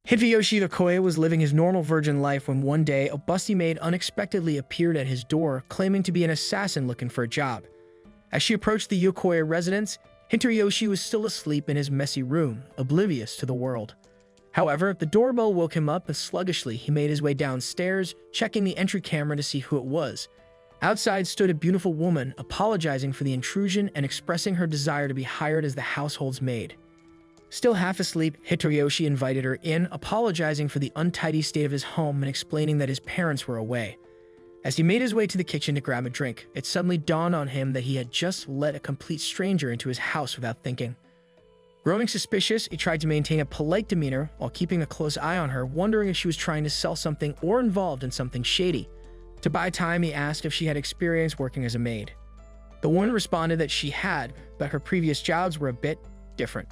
Hideyoshi Okoye was living his normal virgin life when one day a busty maid unexpectedly appeared at his door claiming to be an assassin looking for a job. As she approached the Okoye residence, Hideyoshi was still asleep in his messy room, oblivious to the world. However, the doorbell woke him up and sluggishly he made his way downstairs, checking the entry camera to see who it was. Outside stood a beautiful woman, apologizing for the intrusion and expressing her desire to be hired as the household's maid. Still half asleep, Hideyoshi invited her in, apologizing for the untidy state of his home and explaining that his parents were away. As he made his way to the kitchen to grab a drink, it suddenly dawned on him that he had just let a complete stranger into his house without thinking. Growing suspicious, he tried to maintain a polite demeanor while keeping a close eye on her, wondering if she was trying to sell something or involved in something shady. To buy time, he asked if she had experience working as a maid. The woman responded that she had, but her previous jobs were a bit different.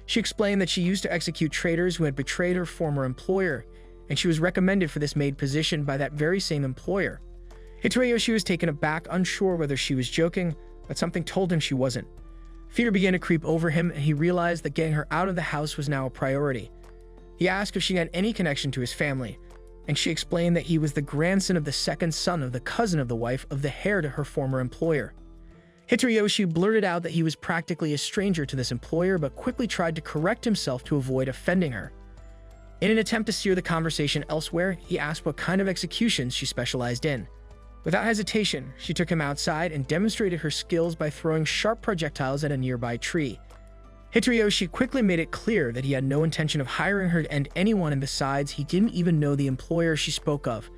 She explained that she used to execute traitors who had betrayed her former employer, and she was recommended for this maid position by that very same employer. Hideyoshi was taken aback, unsure whether she was joking, but something told him she wasn't. Fear began to creep over him, and he realized that getting her out of the house was now a priority. He asked if she had any connection to his family, and she explained that he was the grandson of the second son of the cousin of the wife of the heir to her former employer. Hideyoshi blurted out that he was practically a stranger to this employer, but quickly tried to correct himself to avoid offending her. In an attempt to steer the conversation elsewhere, he asked what kind of executions she specialized in. Without hesitation, she took him outside and demonstrated her skills by throwing sharp projectiles at a nearby tree. Hideyoshi quickly made it clear that he had no intention of hiring her and anyone, and besides, he didn't even know the employer she spoke of.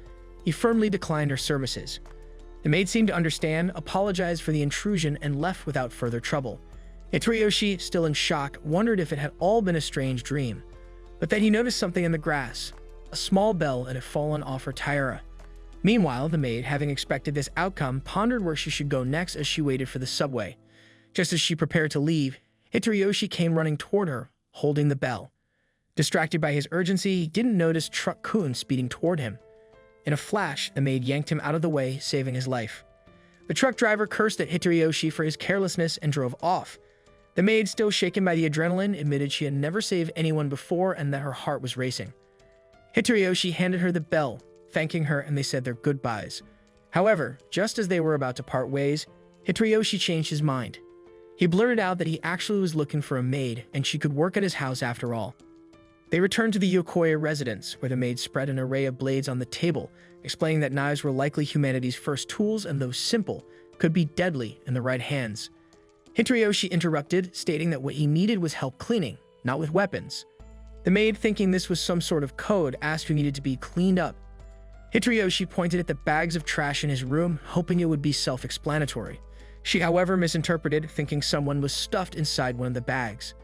He firmly declined her services. The maid seemed to understand, apologized for the intrusion, and left without further trouble. Hideyoshi, still in shock, wondered if it had all been a strange dream. But then he noticed something in the grass. A small bell had fallen off her tiara. Meanwhile, the maid, having expected this outcome, pondered where she should go next as she waited for the subway. Just as she prepared to leave, Hideyoshi came running toward her, holding the bell. Distracted by his urgency, he didn't notice Truck-kun speeding toward him. In a flash, the maid yanked him out of the way, saving his life. The truck driver cursed at Hideyoshi for his carelessness and drove off. The maid, still shaken by the adrenaline, admitted she had never saved anyone before and that her heart was racing. Hideyoshi handed her the bell, thanking her, and they said their goodbyes. However, just as they were about to part ways, Hideyoshi changed his mind. He blurted out that he actually was looking for a maid and she could work at his house after all. They returned to the Okoye residence, where the maid spread an array of blades on the table, explaining that knives were likely humanity's first tools and, though simple, could be deadly in the right hands. Hideyoshi interrupted, stating that what he needed was help cleaning, not with weapons. The maid, thinking this was some sort of code, asked who needed to be cleaned up. Hideyoshi pointed at the bags of trash in his room, hoping it would be self-explanatory. She, however, misinterpreted, thinking someone was stuffed inside one of the bags.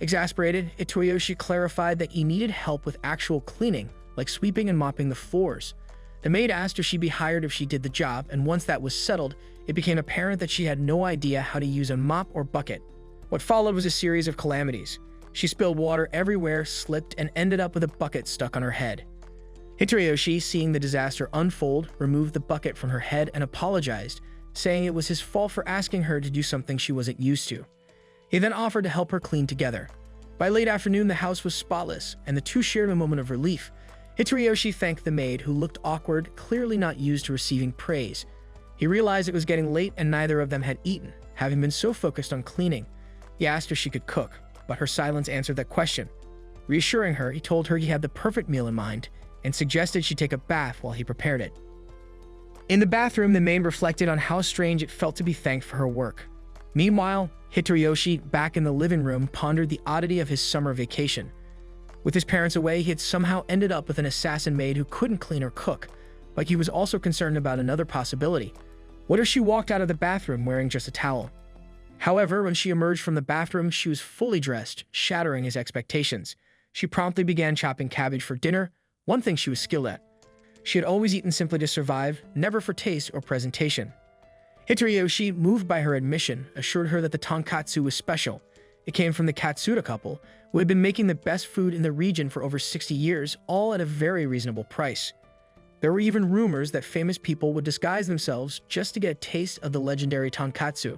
Exasperated, Hideyoshi clarified that he needed help with actual cleaning, like sweeping and mopping the floors. The maid asked if she'd be hired if she did the job, and once that was settled, it became apparent that she had no idea how to use a mop or bucket. What followed was a series of calamities. She spilled water everywhere, slipped, and ended up with a bucket stuck on her head. Hideyoshi, seeing the disaster unfold, removed the bucket from her head and apologized, saying it was his fault for asking her to do something she wasn't used to. He then offered to help her clean together. By late afternoon, the house was spotless, and the two shared a moment of relief. Hideyoshi thanked the maid, who looked awkward, clearly not used to receiving praise. He realized it was getting late and neither of them had eaten, having been so focused on cleaning. He asked if she could cook, but her silence answered that question. Reassuring her, he told her he had the perfect meal in mind and suggested she take a bath while he prepared it. In the bathroom, the maid reflected on how strange it felt to be thanked for her work. Meanwhile, Hideyoshi, back in the living room, pondered the oddity of his summer vacation. With his parents away, he had somehow ended up with an assassin maid who couldn't clean or cook, but he was also concerned about another possibility. What if she walked out of the bathroom wearing just a towel? However, when she emerged from the bathroom, she was fully dressed, shattering his expectations. She promptly began chopping cabbage for dinner, one thing she was skilled at. She had always eaten simply to survive, never for taste or presentation. Hideyoshi, moved by her admission, assured her that the tonkatsu was special. It came from the Katsuda couple, who had been making the best food in the region for over 60 years, all at a very reasonable price. There were even rumors that famous people would disguise themselves just to get a taste of the legendary tonkatsu.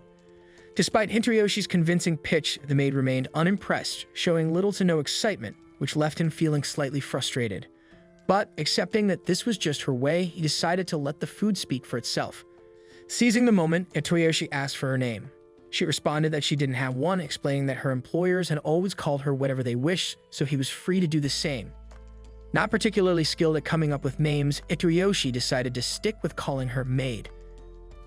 Despite Hideyoshi's convincing pitch, the maid remained unimpressed, showing little to no excitement, which left him feeling slightly frustrated. But, accepting that this was just her way, he decided to let the food speak for itself. Seizing the moment, Hitoyoshi asked for her name. She responded that she didn't have one, explaining that her employers had always called her whatever they wished, so he was free to do the same. Not particularly skilled at coming up with names, Hitoyoshi decided to stick with calling her maid.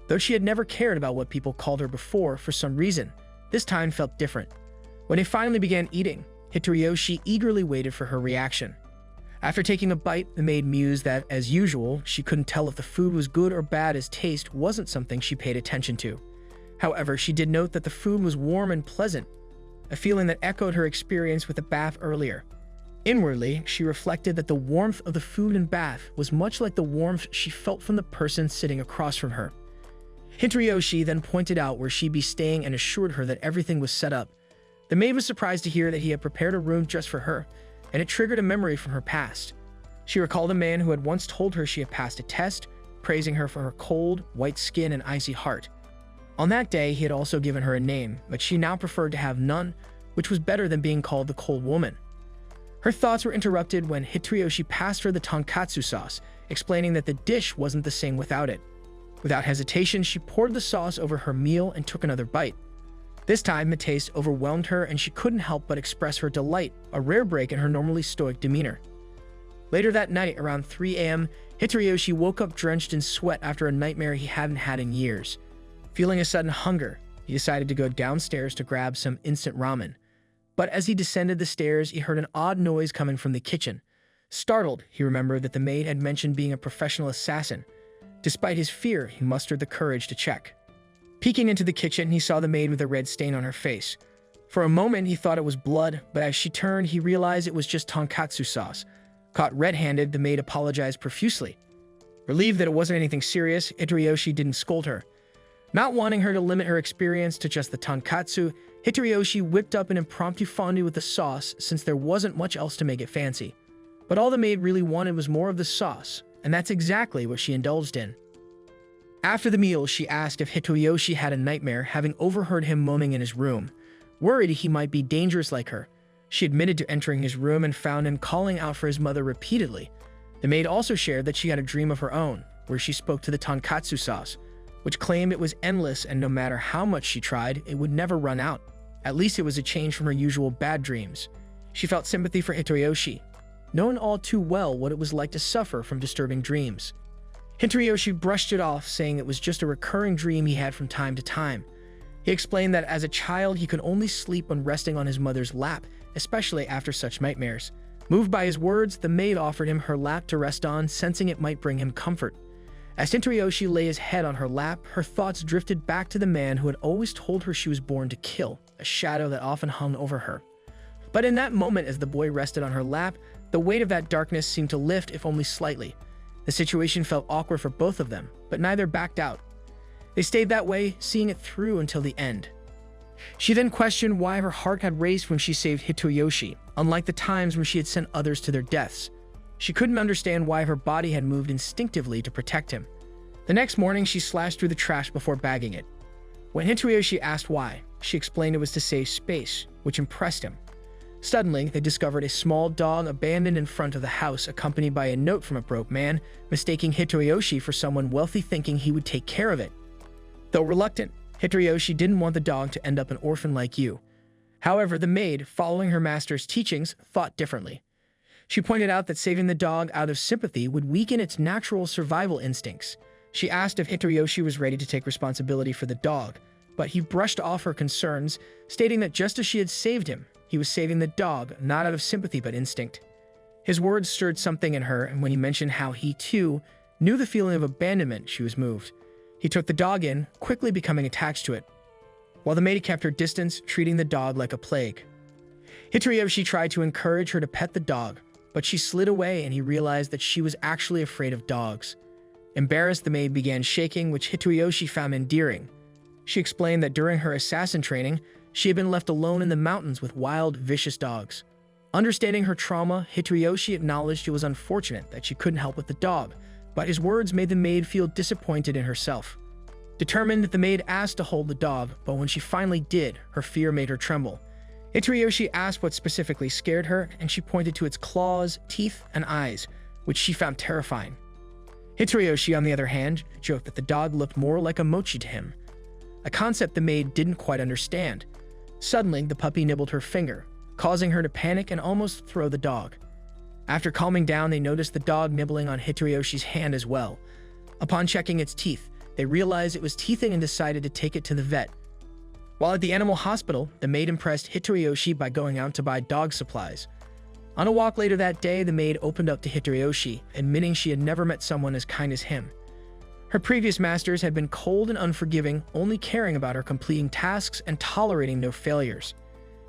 Though she had never cared about what people called her before, for some reason, this time felt different. When they finally began eating, Hitoyoshi eagerly waited for her reaction. After taking a bite, the maid mused that, as usual, she couldn't tell if the food was good or bad, as taste wasn't something she paid attention to. However, she did note that the food was warm and pleasant, a feeling that echoed her experience with the bath earlier. Inwardly, she reflected that the warmth of the food and bath was much like the warmth she felt from the person sitting across from her. Hitoyoshi then pointed out where she'd be staying and assured her that everything was set up. The maid was surprised to hear that he had prepared a room just for her, and it triggered a memory from her past. She recalled a man who had once told her she had passed a test, praising her for her cold, white skin and icy heart. On that day, he had also given her a name, but she now preferred to have none, which was better than being called the cold woman. Her thoughts were interrupted when Hitoyoshi passed her the tonkatsu sauce, explaining that the dish wasn't the same without it. Without hesitation, she poured the sauce over her meal and took another bite. This time, the taste overwhelmed her and she couldn't help but express her delight, a rare break in her normally stoic demeanor. Later that night, around 3 a.m., Hitoyoshi woke up drenched in sweat after a nightmare he hadn't had in years. Feeling a sudden hunger, he decided to go downstairs to grab some instant ramen. But as he descended the stairs, he heard an odd noise coming from the kitchen. Startled, he remembered that the maid had mentioned being a professional assassin. Despite his fear, he mustered the courage to check. Peeking into the kitchen, he saw the maid with a red stain on her face. For a moment, he thought it was blood, but as she turned, he realized it was just tonkatsu sauce. Caught red-handed, the maid apologized profusely. Relieved that it wasn't anything serious, Hitoyoshi didn't scold her. Not wanting her to limit her experience to just the tonkatsu, Hitoyoshi whipped up an impromptu fondue with the sauce since there wasn't much else to make it fancy. But all the maid really wanted was more of the sauce, and that's exactly what she indulged in. After the meal, she asked if Hitoyoshi had a nightmare, having overheard him moaning in his room. Worried he might be dangerous like her, she admitted to entering his room and found him calling out for his mother repeatedly. The maid also shared that she had a dream of her own, where she spoke to the tonkatsu sauce, which claimed it was endless and no matter how much she tried, it would never run out. At least it was a change from her usual bad dreams. She felt sympathy for Hitoyoshi, knowing all too well what it was like to suffer from disturbing dreams. Hitoyoshi brushed it off, saying it was just a recurring dream he had from time to time. He explained that as a child, he could only sleep when resting on his mother's lap, especially after such nightmares. Moved by his words, the maid offered him her lap to rest on, sensing it might bring him comfort. As Hitoyoshi lay his head on her lap, her thoughts drifted back to the man who had always told her she was born to kill, a shadow that often hung over her. But in that moment, as the boy rested on her lap, the weight of that darkness seemed to lift, if only slightly. The situation felt awkward for both of them, but neither backed out. They stayed that way, seeing it through until the end. She then questioned why her heart had raced when she saved Hitoyoshi, unlike the times when she had sent others to their deaths. She couldn't understand why her body had moved instinctively to protect him. The next morning, she slashed through the trash before bagging it. When Hitoyoshi asked why, she explained it was to save space, which impressed him. Suddenly, they discovered a small dog abandoned in front of the house, accompanied by a note from a broke man, mistaking Hitoyoshi for someone wealthy, thinking he would take care of it. Though reluctant, Hitoyoshi didn't want the dog to end up an orphan like you. However, the maid, following her master's teachings, thought differently. She pointed out that saving the dog out of sympathy would weaken its natural survival instincts. She asked if Hitoyoshi was ready to take responsibility for the dog, but he brushed off her concerns, stating that just as she had saved him, he was saving the dog, not out of sympathy but instinct. His words stirred something in her, and when he mentioned how he, too, knew the feeling of abandonment, she was moved. He took the dog in, quickly becoming attached to it, while the maid kept her distance, treating the dog like a plague. Hitoyoshi tried to encourage her to pet the dog, but she slid away and he realized that she was actually afraid of dogs. Embarrassed, the maid began shaking, which Hitoyoshi found endearing. She explained that during her assassin training, she had been left alone in the mountains with wild, vicious dogs. Understanding her trauma, Hitoyoshi acknowledged it was unfortunate that she couldn't help with the dog, but his words made the maid feel disappointed in herself. Determined, the maid asked to hold the dog, but when she finally did, her fear made her tremble. Hitoroyoshi asked what specifically scared her, and she pointed to its claws, teeth, and eyes, which she found terrifying. Hitoroyoshi, on the other hand, joked that the dog looked more like a mochi to him, a concept the maid didn't quite understand. Suddenly, the puppy nibbled her finger, causing her to panic and almost throw the dog. After calming down, they noticed the dog nibbling on Hitoriyoshi's hand as well. Upon checking its teeth, they realized it was teething and decided to take it to the vet. While at the animal hospital, the maid impressed Hitoroyoshi by going out to buy dog supplies. On a walk later that day, the maid opened up to Hitoroyoshi, admitting she had never met someone as kind as him. Her previous masters had been cold and unforgiving, only caring about her completing tasks and tolerating no failures.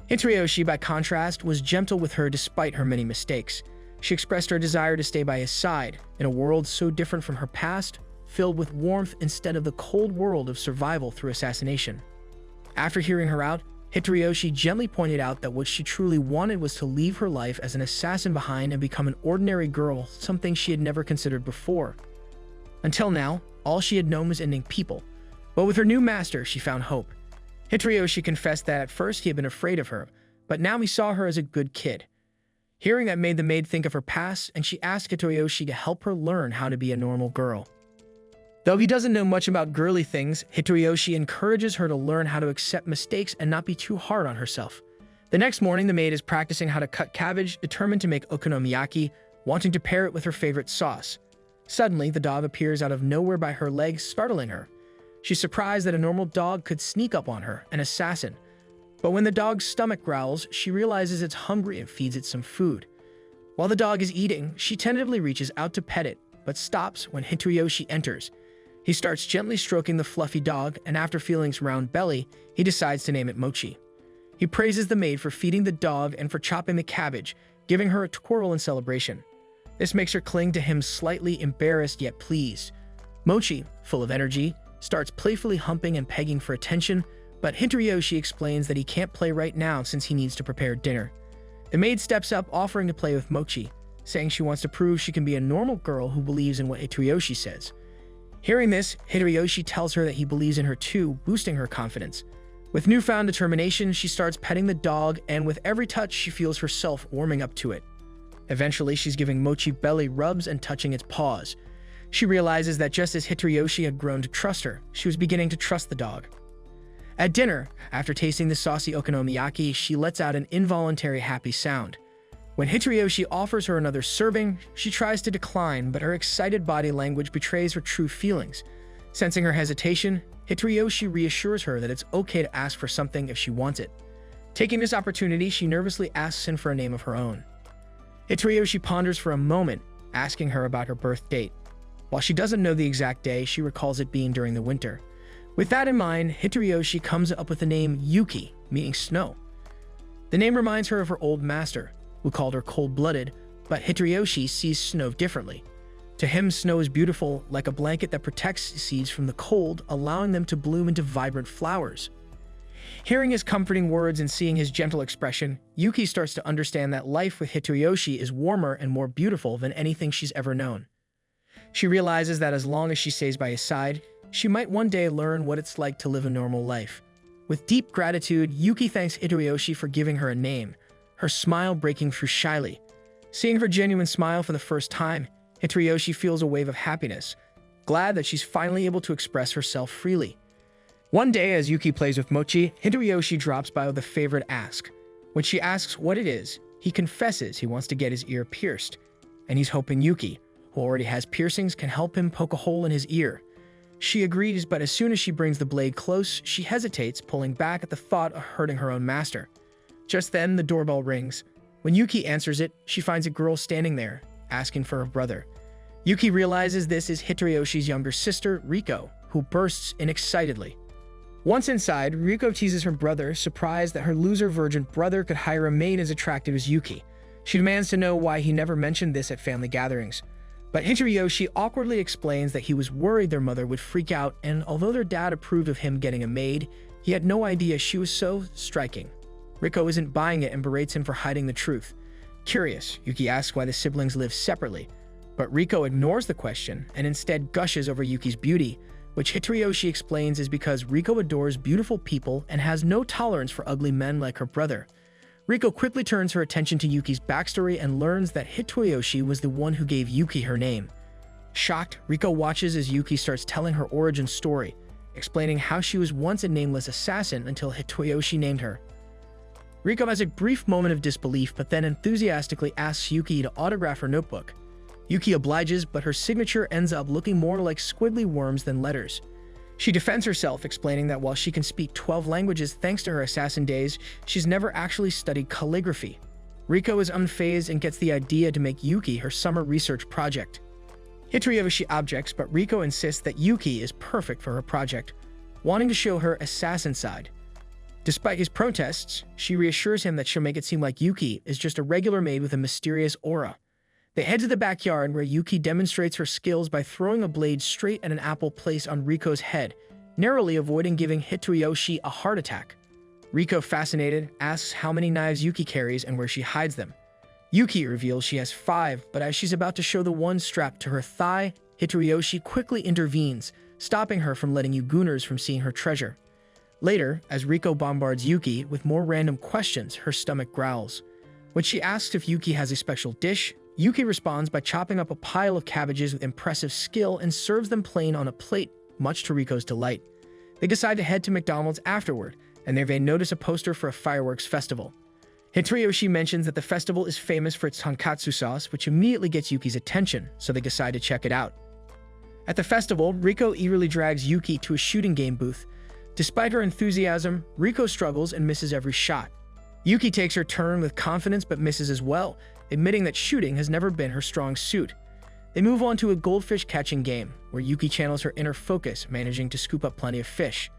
Hitoroyoshi, by contrast, was gentle with her despite her many mistakes. She expressed her desire to stay by his side, in a world so different from her past, filled with warmth instead of the cold world of survival through assassination. After hearing her out, Hitoroyoshi gently pointed out that what she truly wanted was to leave her life as an assassin behind and become an ordinary girl, something she had never considered before. Until now, all she had known was ending people, but with her new master, she found hope. Hitoroyoshi confessed that at first he had been afraid of her, but now he saw her as a good kid. Hearing that made the maid think of her past, and she asked Hitoroyoshi to help her learn how to be a normal girl. Though he doesn't know much about girly things, Hitoroyoshi encourages her to learn how to accept mistakes and not be too hard on herself. The next morning, the maid is practicing how to cut cabbage, determined to make okonomiyaki, wanting to pair it with her favorite sauce. Suddenly, the dog appears out of nowhere by her legs, startling her. She's surprised that a normal dog could sneak up on her, an assassin. But when the dog's stomach growls, she realizes it's hungry and feeds it some food. While the dog is eating, she tentatively reaches out to pet it, but stops when Hitoroyoshi enters. He starts gently stroking the fluffy dog, and after feeling its round belly, he decides to name it Mochi. He praises the maid for feeding the dog and for chopping the cabbage, giving her a twirl in celebration. This makes her cling to him, slightly embarrassed yet pleased. Mochi, full of energy, starts playfully humping and pegging for attention, but Hitoroyoshi explains that he can't play right now since he needs to prepare dinner. The maid steps up, offering to play with Mochi, saying she wants to prove she can be a normal girl who believes in what Hitoroyoshi says. Hearing this, Hitoroyoshi tells her that he believes in her too, boosting her confidence. With newfound determination, she starts petting the dog, and with every touch, she feels herself warming up to it. Eventually, she's giving Mochi belly rubs and touching its paws. She realizes that just as Hitoroyoshi had grown to trust her, she was beginning to trust the dog. At dinner, after tasting the saucy okonomiyaki, she lets out an involuntary happy sound. When Hitoroyoshi offers her another serving, she tries to decline, but her excited body language betrays her true feelings. Sensing her hesitation, Hitoroyoshi reassures her that it's okay to ask for something if she wants it. Taking this opportunity, she nervously asks him for a name of her own. Hitoroyoshi ponders for a moment, asking her about her birth date. While she doesn't know the exact day, she recalls it being during the winter. With that in mind, Hitoroyoshi comes up with the name Yuki, meaning snow. The name reminds her of her old master, who called her cold-blooded, but Hitoroyoshi sees snow differently. To him, snow is beautiful, like a blanket that protects seeds from the cold, allowing them to bloom into vibrant flowers. Hearing his comforting words and seeing his gentle expression, Yuki starts to understand that life with Hitoroyoshi is warmer and more beautiful than anything she's ever known. She realizes that as long as she stays by his side, she might one day learn what it's like to live a normal life. With deep gratitude, Yuki thanks Hitoroyoshi for giving her a name, her smile breaking through shyly. Seeing her genuine smile for the first time, Hitoroyoshi feels a wave of happiness, glad that she's finally able to express herself freely. One day, as Yuki plays with Mochi, Hitoroyoshi drops by with a favorite ask. When she asks what it is, he confesses he wants to get his ear pierced, and he's hoping Yuki, who already has piercings, can help him poke a hole in his ear. She agrees, but as soon as she brings the blade close, she hesitates, pulling back at the thought of hurting her own master. Just then, the doorbell rings. When Yuki answers it, she finds a girl standing there, asking for her brother. Yuki realizes this is Hitoriyoshi's younger sister, Riko, who bursts in excitedly. Once inside, Riko teases her brother, surprised that her loser virgin brother could hire a maid as attractive as Yuki. She demands to know why he never mentioned this at family gatherings. But Hitoroyoshi awkwardly explains that he was worried their mother would freak out, and although their dad approved of him getting a maid, he had no idea she was so striking. Riko isn't buying it and berates him for hiding the truth. Curious, Yuki asks why the siblings live separately, but Riko ignores the question and instead gushes over Yuki's beauty, which Hitoroyoshi explains is because Riko adores beautiful people and has no tolerance for ugly men like her brother. Riko quickly turns her attention to Yuki's backstory and learns that Hitoyoshi was the one who gave Yuki her name. Shocked, Riko watches as Yuki starts telling her origin story, explaining how she was once a nameless assassin until Hitoyoshi named her. Riko has a brief moment of disbelief, but then enthusiastically asks Yuki to autograph her notebook. Yuki obliges, but her signature ends up looking more like squiggly worms than letters. She defends herself, explaining that while she can speak 12 languages thanks to her assassin days, she's never actually studied calligraphy. Riko is unfazed and gets the idea to make Yuki her summer research project. Hitoyoshi objects, but Riko insists that Yuki is perfect for her project, wanting to show her assassin side. Despite his protests, she reassures him that she'll make it seem like Yuki is just a regular maid with a mysterious aura. They head to the backyard where Yuki demonstrates her skills by throwing a blade straight at an apple placed on Riko's head, narrowly avoiding giving Hitoyoshi a heart attack. Riko, fascinated, asks how many knives Yuki carries and where she hides them. Yuki reveals she has 5, but as she's about to show the one strapped to her thigh, Hitoyoshi quickly intervenes, stopping her from letting Yuguners from seeing her treasure. Later, as Riko bombards Yuki with more random questions, her stomach growls. When she asks if Yuki has a special dish, Yuki responds by chopping up a pile of cabbages with impressive skill and serves them plain on a plate, much to Riko's delight. They decide to head to McDonald's afterward, and there they notice a poster for a fireworks festival. Hitoyoshi mentions that the festival is famous for its tonkatsu sauce, which immediately gets Yuki's attention, so they decide to check it out. At the festival, Riko eagerly drags Yuki to a shooting game booth. Despite her enthusiasm, Riko struggles and misses every shot. Yuki takes her turn with confidence but misses as well, admitting that shooting has never been her strong suit. They move on to a goldfish catching game, where Yuki channels her inner focus, managing to scoop up plenty of fish.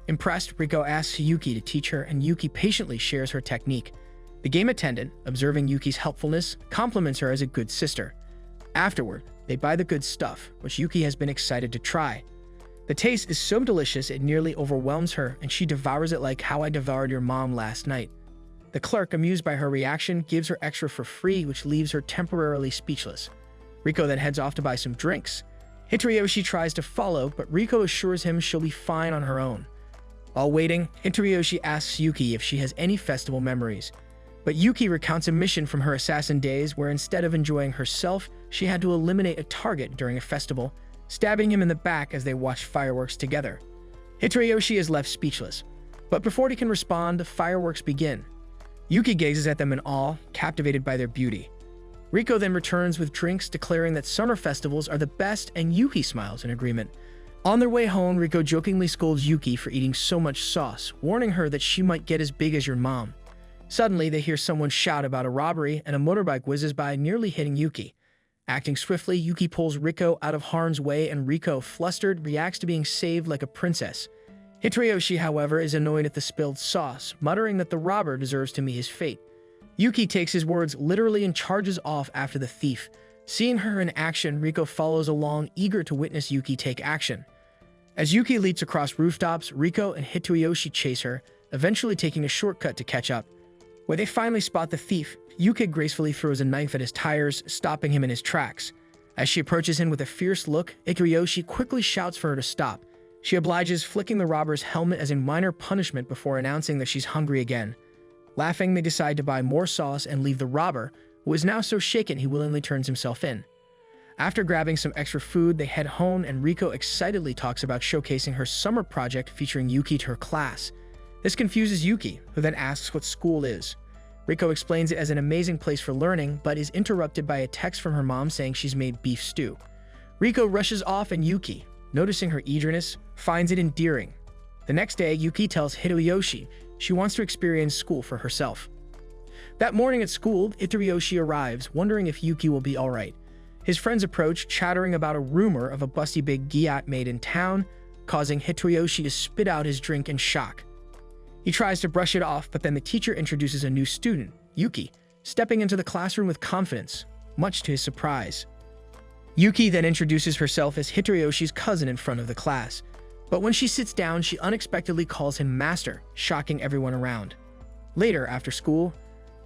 Impressed, Riko asks Yuki to teach her, and Yuki patiently shares her technique. The game attendant, observing Yuki's helpfulness, compliments her as a good sister. Afterward, they buy the good stuff, which Yuki has been excited to try. The taste is so delicious it nearly overwhelms her, and she devours it like how I devoured your mom last night. The clerk, amused by her reaction, gives her extra for free, which leaves her temporarily speechless. Riko then heads off to buy some drinks. Hitoyoshi tries to follow, but Riko assures him she'll be fine on her own. While waiting, Hitoyoshi asks Yuki if she has any festival memories. But Yuki recounts a mission from her assassin days where instead of enjoying herself, she had to eliminate a target during a festival, stabbing him in the back as they watched fireworks together. Hitoyoshi is left speechless. But before he can respond, the fireworks begin. Yuki gazes at them in awe, captivated by their beauty. Riko then returns with drinks, declaring that summer festivals are the best, and Yuki smiles in agreement. On their way home, Riko jokingly scolds Yuki for eating so much sauce, warning her that she might get as big as your mom. Suddenly, they hear someone shout about a robbery, and a motorbike whizzes by, nearly hitting Yuki. Acting swiftly, Yuki pulls Riko out of harm's way, and Riko, flustered, reacts to being saved like a princess. Hitoyoshi, however, is annoyed at the spilled sauce, muttering that the robber deserves to meet his fate. Yuki takes his words literally and charges off after the thief. Seeing her in action, Riko follows along, eager to witness Yuki take action. As Yuki leaps across rooftops, Riko and Hitoyoshi chase her, eventually taking a shortcut to catch up. Where they finally spot the thief, Yuki gracefully throws a knife at his tires, stopping him in his tracks. As she approaches him with a fierce look, Hitoyoshi quickly shouts for her to stop. She obliges, flicking the robber's helmet as a minor punishment before announcing that she's hungry again. Laughing, they decide to buy more sauce and leave the robber, who is now so shaken he willingly turns himself in. After grabbing some extra food, they head home, and Riko excitedly talks about showcasing her summer project featuring Yuki to her class. This confuses Yuki, who then asks what school is. Riko explains it as an amazing place for learning, but is interrupted by a text from her mom saying she's made beef stew. Riko rushes off, and Yuki, noticing her eagerness, finds it endearing. The next day, Yuki tells Hitoyoshi she wants to experience school for herself. That morning at school, Hitoyoshi arrives, wondering if Yuki will be alright. His friends approach, chattering about a rumor of a busty big gyat made in town, causing Hitoyoshi to spit out his drink in shock. He tries to brush it off, but then the teacher introduces a new student, Yuki, stepping into the classroom with confidence, much to his surprise. Yuki then introduces herself as Hitoyoshi's cousin in front of the class. But when she sits down, she unexpectedly calls him Master, shocking everyone around. Later, after school,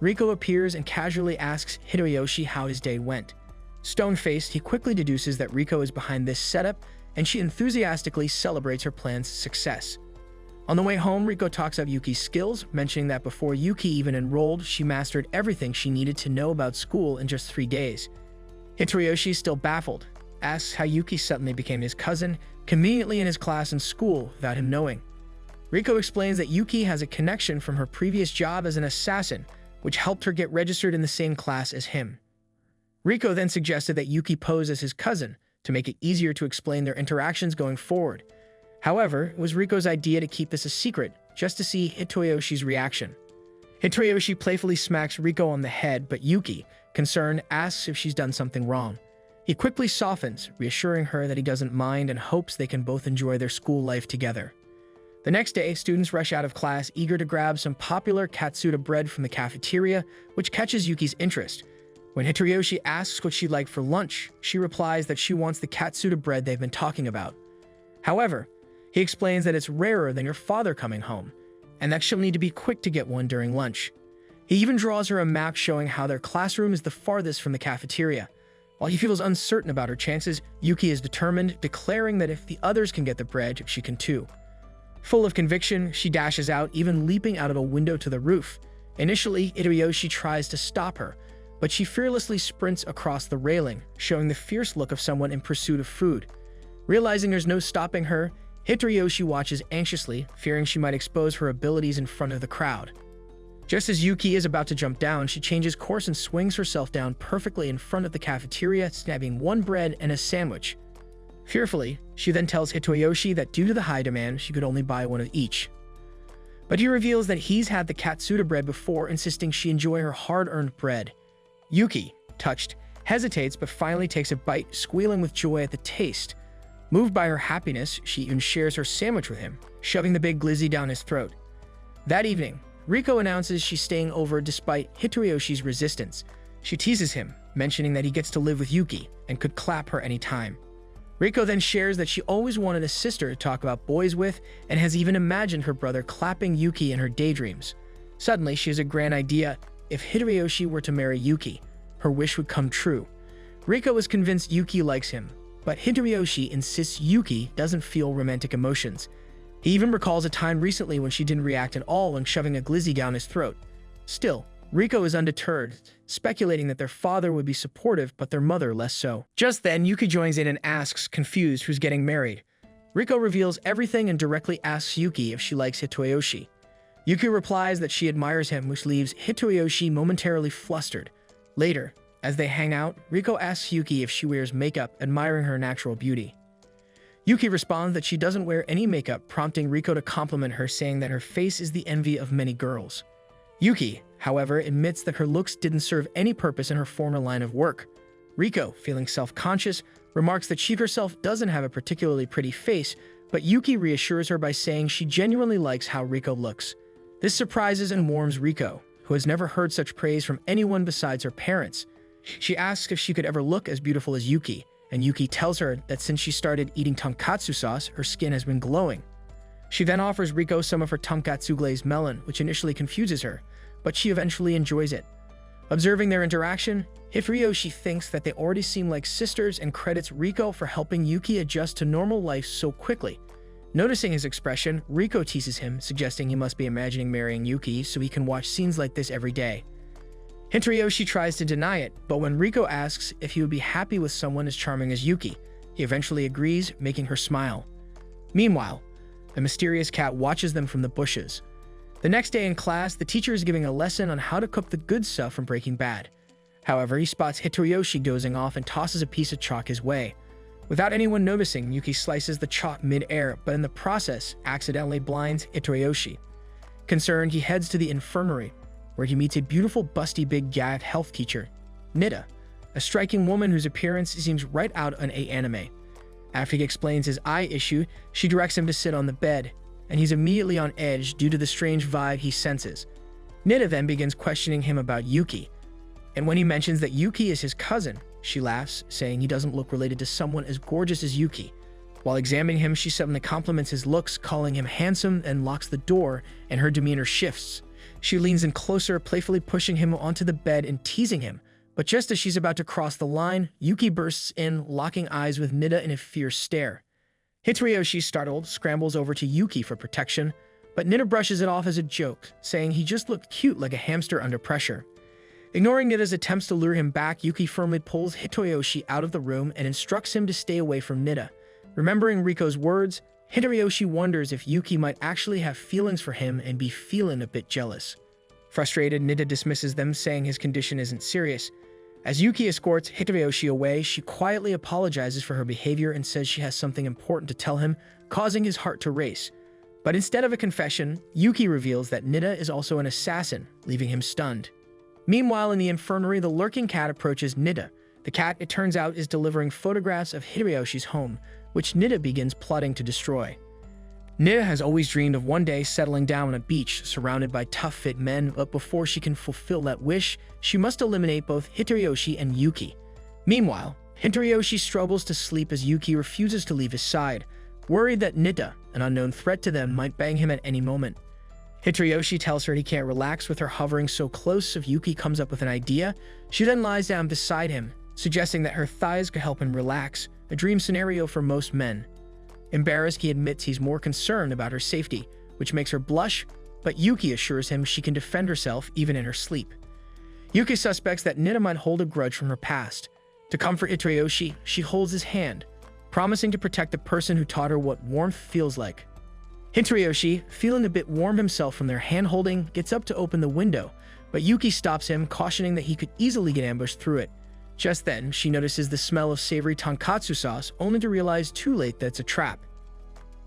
Riko appears and casually asks Hitoyoshi how his day went. Stone-faced, he quickly deduces that Riko is behind this setup, and she enthusiastically celebrates her plan's success. On the way home, Riko talks up Yuki's skills, mentioning that before Yuki even enrolled, she mastered everything she needed to know about school in just 3 days. Hitoriyoshi, still baffled, asks how Yuki suddenly became his cousin, conveniently in his class in school without him knowing. Riko explains that Yuki has a connection from her previous job as an assassin, which helped her get registered in the same class as him. Riko then suggested that Yuki pose as his cousin to make it easier to explain their interactions going forward. However, it was Riko's idea to keep this a secret, just to see Hitoriyoshi's reaction. Hitoriyoshi playfully smacks Riko on the head, but Yuki, concerned, asks if she's done something wrong. He quickly softens, reassuring her that he doesn't mind and hopes they can both enjoy their school life together. The next day, students rush out of class eager to grab some popular Katsuta bread from the cafeteria, which catches Yuki's interest. When Hitoriyoshi asks what she'd like for lunch, she replies that she wants the Katsuta bread they've been talking about. However, he explains that it's rarer than your father coming home, and that she'll need to be quick to get one during lunch. He even draws her a map showing how their classroom is the farthest from the cafeteria. While he feels uncertain about her chances, Yuki is determined, declaring that if the others can get the bread, she can too. Full of conviction, she dashes out, even leaping out of a window to the roof. Initially, Hitoriyoshi tries to stop her, but she fearlessly sprints across the railing, showing the fierce look of someone in pursuit of food. Realizing there's no stopping her, Hitoriyoshi watches anxiously, fearing she might expose her abilities in front of the crowd. Just as Yuki is about to jump down, she changes course and swings herself down perfectly in front of the cafeteria, snapping one bread and a sandwich. Fearfully, she then tells Hitoriyoshi that due to the high demand, she could only buy one of each. But he reveals that he's had the Katsuta bread before, insisting she enjoy her hard-earned bread. Yuki, touched, hesitates but finally takes a bite, squealing with joy at the taste. Moved by her happiness, she even shares her sandwich with him, shoving the big glizzy down his throat. That evening, Riko announces she's staying over despite Hitoriyoshi's resistance. She teases him, mentioning that he gets to live with Yuki and could clap her anytime. Riko then shares that she always wanted a sister to talk about boys with and has even imagined her brother clapping Yuki in her daydreams. Suddenly, she has a grand idea. If Hitoriyoshi were to marry Yuki, her wish would come true. Riko is convinced Yuki likes him, but Hitoriyoshi insists Yuki doesn't feel romantic emotions. He even recalls a time recently when she didn't react at all when shoving a glizzy down his throat. Still, Riko is undeterred, speculating that their father would be supportive but their mother less so. Just then, Yuki joins in and asks, confused, who's getting married. Riko reveals everything and directly asks Yuki if she likes Hitoriyoshi. Yuki replies that she admires him, which leaves Hitoriyoshi momentarily flustered. Later, as they hang out, Riko asks Yuki if she wears makeup, admiring her natural beauty. Yuki responds that she doesn't wear any makeup, prompting Riko to compliment her, saying that her face is the envy of many girls. Yuki, however, admits that her looks didn't serve any purpose in her former line of work. Riko, feeling self-conscious, remarks that she herself doesn't have a particularly pretty face, but Yuki reassures her by saying she genuinely likes how Riko looks. This surprises and warms Riko, who has never heard such praise from anyone besides her parents. She asks if she could ever look as beautiful as Yuki, and Yuki tells her that since she started eating tonkatsu sauce, her skin has been glowing. She then offers Riko some of her tonkatsu glazed melon, which initially confuses her, but she eventually enjoys it. Observing their interaction, Hitoriyoshi thinks that they already seem like sisters and credits Riko for helping Yuki adjust to normal life so quickly. Noticing his expression, Riko teases him, suggesting he must be imagining marrying Yuki so he can watch scenes like this every day. Hitoriyoshi tries to deny it, but when Riko asks if he would be happy with someone as charming as Yuki, he eventually agrees, making her smile. Meanwhile, a mysterious cat watches them from the bushes. The next day in class, the teacher is giving a lesson on how to cook the good stuff from Breaking Bad. However, he spots Hitoriyoshi dozing off and tosses a piece of chalk his way. Without anyone noticing, Yuki slices the chalk mid-air, but in the process, accidentally blinds Hitoriyoshi. Concerned, he heads to the infirmary, where he meets a beautiful, busty, big gaff health teacher, Nida, a striking woman whose appearance seems right out an anime. After he explains his eye issue, she directs him to sit on the bed, and he's immediately on edge due to the strange vibe he senses. Nida then begins questioning him about Yuki, and when he mentions that Yuki is his cousin, she laughs, saying he doesn't look related to someone as gorgeous as Yuki. While examining him, she suddenly compliments his looks, calling him handsome, and locks the door, and her demeanor shifts. She leans in closer, playfully pushing him onto the bed and teasing him. But just as she's about to cross the line, Yuki bursts in, locking eyes with Nida in a fierce stare. Hitoriyoshi, startled, scrambles over to Yuki for protection, but Nida brushes it off as a joke, saying he just looked cute like a hamster under pressure. Ignoring Nida's attempts to lure him back, Yuki firmly pulls Hitoyoshi out of the room and instructs him to stay away from Nida. Remembering Riko's words, Hitoyoshi wonders if Yuki might actually have feelings for him and be feeling a bit jealous. Frustrated, Nida dismisses them, saying his condition isn't serious. As Yuki escorts Hitoyoshi away, she quietly apologizes for her behavior and says she has something important to tell him, causing his heart to race. But instead of a confession, Yuki reveals that Nida is also an assassin, leaving him stunned. Meanwhile, in the infirmary, the lurking cat approaches Nida. The cat, it turns out, is delivering photographs of Hitoyoshi's home, which Nida begins plotting to destroy. Nida has always dreamed of one day settling down on a beach surrounded by tough, fit men, but before she can fulfill that wish, she must eliminate both Hitoyoshi and Yuki. Meanwhile, Hitoyoshi struggles to sleep as Yuki refuses to leave his side, worried that Nida, an unknown threat to them, might bang him at any moment. Hitoyoshi tells her he can't relax with her hovering so close if Yuki comes up with an idea. She then lies down beside him, suggesting that her thighs could help him relax, a dream scenario for most men. Embarrassed, he admits he's more concerned about her safety, which makes her blush, but Yuki assures him she can defend herself even in her sleep. Yuki suspects that Nida might hold a grudge from her past. To comfort Hitoyoshi, she holds his hand, promising to protect the person who taught her what warmth feels like. Hitoyoshi, feeling a bit warm himself from their hand-holding, gets up to open the window, but Yuki stops him, cautioning that he could easily get ambushed through it. Just then, she notices the smell of savory tonkatsu sauce, only to realize too late that it's a trap.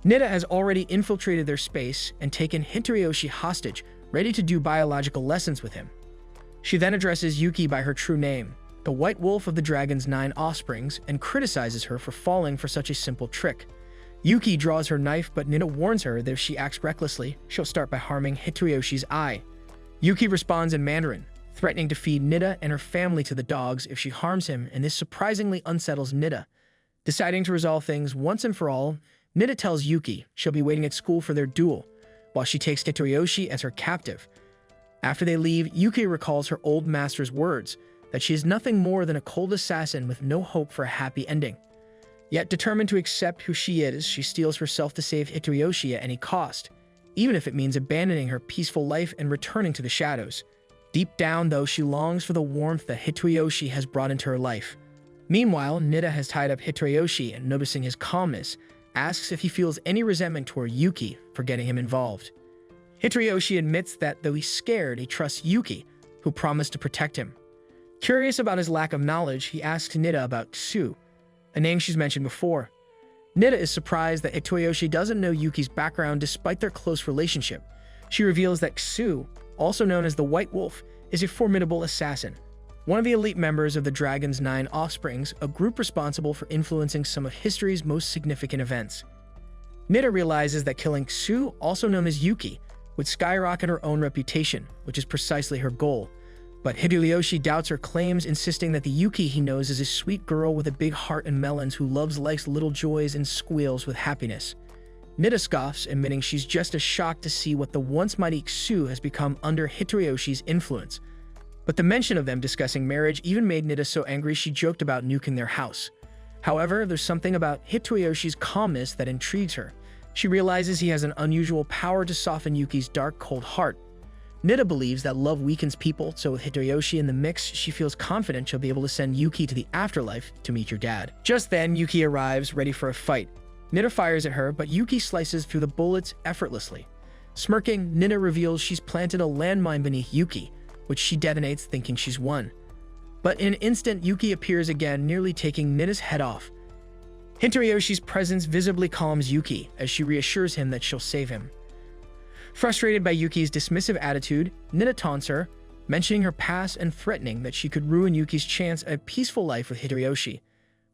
Nida has already infiltrated their space and taken Hitoyoshi hostage, ready to do biological lessons with him. She then addresses Yuki by her true name, the White Wolf of the Dragon's 9 offsprings, and criticizes her for falling for such a simple trick. Yuki draws her knife, but Nida warns her that if she acts recklessly, she'll start by harming Hitoyoshi's eye. Yuki responds in Mandarin, threatening to feed Nida and her family to the dogs if she harms him, and this surprisingly unsettles Nida. Deciding to resolve things once and for all, Nida tells Yuki she'll be waiting at school for their duel, while she takes Hitoyoshi as her captive. After they leave, Yuki recalls her old master's words, that she is nothing more than a cold assassin with no hope for a happy ending. Yet determined to accept who she is, she steels herself to save Hitoyoshi at any cost, even if it means abandoning her peaceful life and returning to the shadows. Deep down, though, she longs for the warmth that Hitoyoshi has brought into her life. Meanwhile, Nida has tied up Hitoyoshi and, noticing his calmness, asks if he feels any resentment toward Yuki for getting him involved. Hitoyoshi admits that, though he's scared, he trusts Yuki, who promised to protect him. Curious about his lack of knowledge, he asks Nida about Ksu, a name she's mentioned before. Nida is surprised that Hitoyoshi doesn't know Yuki's background despite their close relationship. She reveals that Ksu, also known as the White Wolf, is a formidable assassin, one of the elite members of the Dragon's 9 offsprings, a group responsible for influencing some of history's most significant events. Nida realizes that killing Ksu, also known as Yuki, would skyrocket her own reputation, which is precisely her goal. But Hitoyoshi doubts her claims, insisting that the Yuki he knows is a sweet girl with a big heart and melons who loves life's little joys and squeals with happiness. Nida scoffs, admitting she's just as shocked to see what the once mighty Ksu has become under Hitoyoshi's influence. But the mention of them discussing marriage even made Nida so angry she joked about nuking their house. However, there's something about Hitoyoshi's calmness that intrigues her. She realizes he has an unusual power to soften Yuki's dark, cold heart. Nida believes that love weakens people, so with Hitoyoshi in the mix, she feels confident she'll be able to send Yuki to the afterlife to meet your dad. Just then, Yuki arrives, ready for a fight. Nida fires at her, but Yuki slices through the bullets effortlessly. Smirking, Nida reveals she's planted a landmine beneath Yuki, which she detonates thinking she's won. But in an instant, Yuki appears again, nearly taking Nida's head off. Hitoyoshi's presence visibly calms Yuki, as she reassures him that she'll save him. Frustrated by Yuki's dismissive attitude, Nida taunts her, mentioning her past and threatening that she could ruin Yuki's chance at a peaceful life with Hitoyoshi.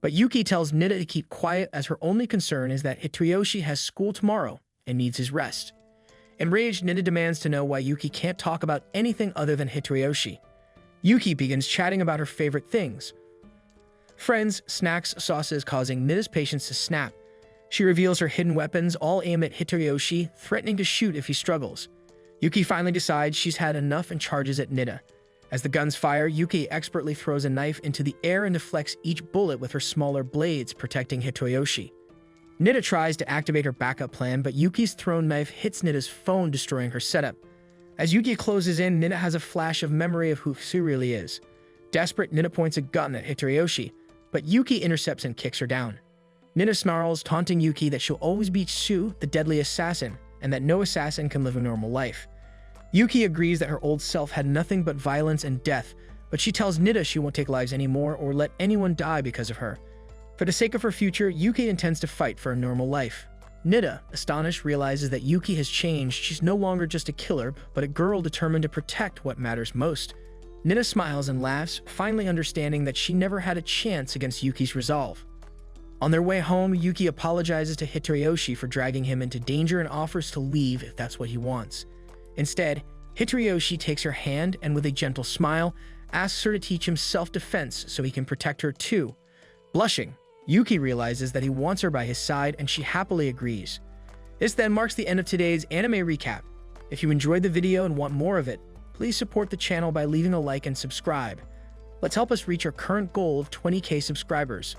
But Yuki tells Nida to keep quiet, as her only concern is that Hitoyoshi has school tomorrow and needs his rest. Enraged, Nida demands to know why Yuki can't talk about anything other than Hitoyoshi. Yuki begins chatting about her favorite things: friends, snacks, sauces, causing Nida's patience to snap. She reveals her hidden weapons, all aimed at Hitoyoshi, threatening to shoot if he struggles. Yuki finally decides she's had enough and charges at Nida. As the guns fire, Yuki expertly throws a knife into the air and deflects each bullet with her smaller blades, protecting Hitoyoshi. Nida tries to activate her backup plan, but Yuki's thrown knife hits Nida's phone, destroying her setup. As Yuki closes in, Nida has a flash of memory of who Sue really is. Desperate, Nida points a gun at Hitoriyoshi, but Yuki intercepts and kicks her down. Nida snarls, taunting Yuki that she'll always be Sue, the deadly assassin, and that no assassin can live a normal life. Yuki agrees that her old self had nothing but violence and death, but she tells Nida she won't take lives anymore or let anyone die because of her. For the sake of her future, Yuki intends to fight for a normal life. Nida, astonished, realizes that Yuki has changed. She's no longer just a killer, but a girl determined to protect what matters most. Nida smiles and laughs, finally understanding that she never had a chance against Yuki's resolve. On their way home, Yuki apologizes to Hitoriyoshi for dragging him into danger and offers to leave if that's what he wants. Instead, Hitoriyoshi takes her hand and with a gentle smile, asks her to teach him self-defense so he can protect her too. Blushing, Yuki realizes that he wants her by his side and she happily agrees. This then marks the end of today's anime recap. If you enjoyed the video and want more of it, please support the channel by leaving a like and subscribe. Let's help us reach our current goal of 20,000 subscribers.